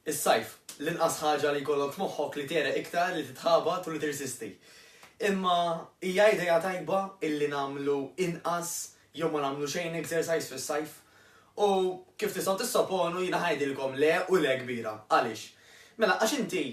Is-sajf, l-inqas ħaġa li jkollok moħħok li tera iktar li titħabat u li tirsisti. Imma hija idea tajba illi nagħmlu inqas jew ma nagħmlu xejn exercise fis-sajf. U kif tistgħu tissoponu jiena ħajdilkom le u le kbira. Għaliex? Mela għax inti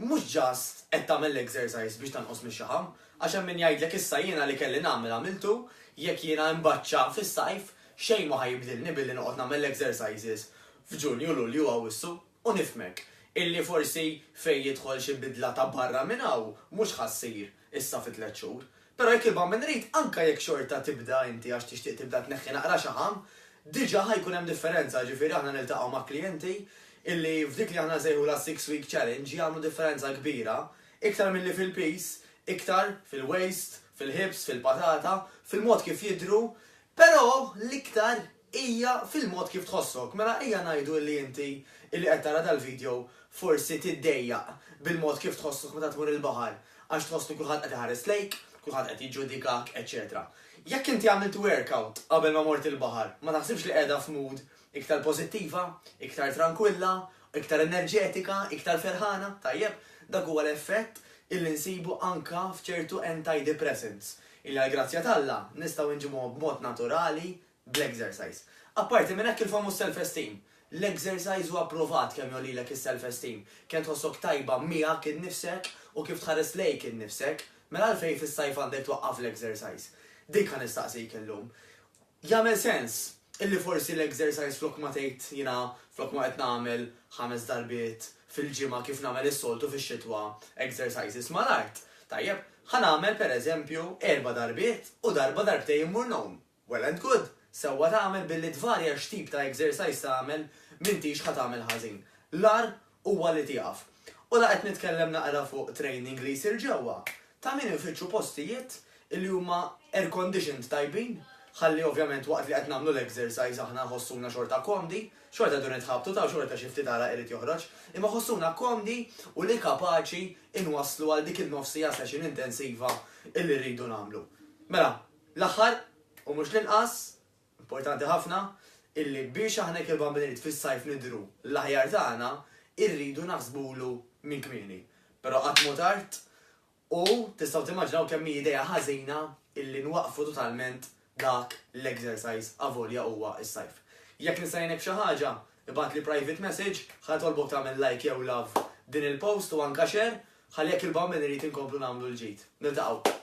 mhux ġast qed tagħmel l-exercise biex tanqos mix-xaħam, għax hemm min jgħidlek issa jiena li kelli nagħmel għamiltu, jekk jiena mbaċċa fis-sajf xejn ma ħajbdilni billi noqgħod nagħmel l-exercises f'Ġunju, Lulju u Awwissu. U nifmek, illi forsi fej jidħol xi bidla ta' barra minn hawn mhux ħassir issa fi 3 xhur. Però jekk il-bamben rid anke jekk xorta tibda inti għax tixtieq tibda tneħħi naqra xaħam, diġà ħajkun hemm differenza, ġifieri aħna niltaqgħu ma' klijenti illi f'dik li aħna sejħu la 6-week challenge jagħmlu differenza kbira, iktar milli fil-peace, iktar fil-waist, fil-hips, fil-patata, fil-mod kif jidhru, però l-iktar hija fil-mod kif tħossok. Mela ejja ngħidu li inti illi qed tara dal-video forsi tiddejjaq bil-mod kif tħossok meta tmur il-baħar għax tħossni kulħadd qed iħares lejk, kulħadd qed jiġġudikak, etc. Jekk inti għamilt workout qabel ma mort il-baħar, ma taħsibx li qiegħda f'mood iktar pożittiva, iktar tranquilla, iktar enerġetika, iktar ferħana, tajjeb, dak huwa l-effett illi nsibu anka f'ċertu antidepressants illi għall-grazzja t'Alla nistgħu nġibuhom b'mod naturali bl-exercise. Apparti minn hekk il-famuż self-esteem. L-exercise huwa approvat kemm jolilek is-self-esteem. Kemm tħossok tajba miegħek innifsek u kif tħares lejk innifsek, mela għalfejn fis-sajf għandek twaqqaf l-exercise. Dik ħa nistaqsik illum. Jagħmel sens illi forsi l-exercise flok ma tgħid jiena flok ma qed nagħmel 5 darbiet fil-ġimgħa kif nagħmel is-soltu fix-xitwa exercises mal-art. Tajjeb, ħa nagħmel pereżempju 4 darbiet u darbtejn immur nawm. Well and good. Sewwa tagħmel billi tvarja x'tip ta' exercise tagħmel m'intix ħa tagħmel ħażin. L-ar huwa li tieqaf. U la qed nitkellem naqra fuq training li jsir ġewwa. Ta' min ifittxu postijiet li huma air conditioned tajbin, ħalli ovvjament waqt li qed nagħmlu l-exercise aħna ħossuna xorta komdi, xorta dun itħabtu ta' xorta xi ftit ara irid joħroġ, imma ħossuna komdi u li kapaċi inwasslu għal dik il-nofsija session intensiva illi rridu nagħmlu. Mela, l-aħħar u mhux l-inqas importanti ħafna illi biex aħna il-bambiniet fis-sajf nidhru l-aħjar tagħna irridu naħsbulu minn kmieni. Però qatt mhu tard u tistgħu timmaġinaw kemm hi idea ħażina illi nwaqfu totalment dak l-exercise avolja huwa s-sajf. Jekk nisajnek xi ħaġa, ibgħat li private message, ħa tolbok tagħmel like jew love din il-post u anke share, ħalli jekk il-bambin irid inkomplu nagħmlu l-ġid. Niltaqgħu.